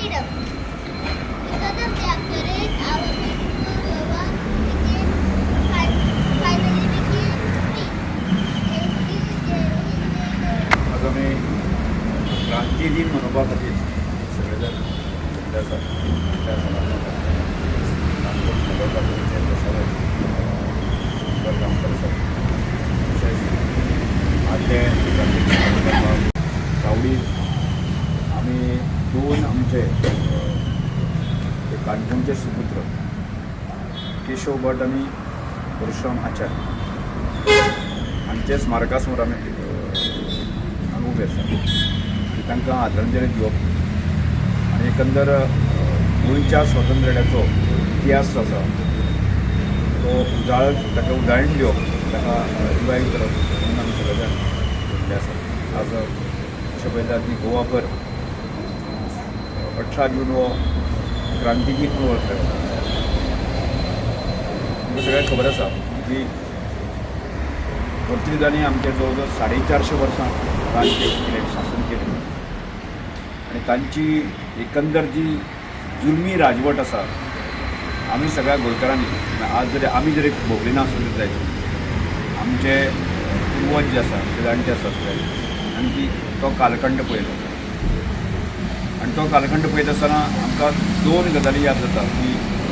freedom. Because of their courage, our beautiful Goa finally became free. आगामी क्रांती दिन मनोवपा खातीर सगळे जाण त्या सणांना काणकोण नगर पातळीचेर बसवले सुंदर काम करतात. तशेंच आदले क्रांती सावडी आमी दोन आमचे काणकोणचे सुपुत्र केशव भट आनी परशुराम आचार्य हांचे स्मारका समोर आमी हांगा उबे आसा आनी तांकां आदरांजली दिवप आनी एकंदर गोंयच्या स्वातंत्र्य लढ्याचो इतिहास जो आसा तो ताका उजळण दिवप ताका रिवायव करप म्हणून आमी सगळे जाण घेतले आसा. आज अशें पळयतात की गोवाभर 18 जून हो क्रांती दीन म्हणून वळखले वता. तुमकां सगळ्यांक खबर आसा की पोर्तुगीजांनी आमचे जवळ जवळ 450 वर्सां राज्य केलें, शासन केलें आनी तांची एकंदर जी जुलमी राजवट आसा आमी सगळ्या गोंयकारांनी आज जरी आमी जरी भोगली ना आसली जाय आमचे पूर्वज जे आसा ते जाणटे आसा सगळे आनी तो कालखंड पळयलो आनी तो कालखंड पळयत आसतना आमकां दोन गजाली याद जाता की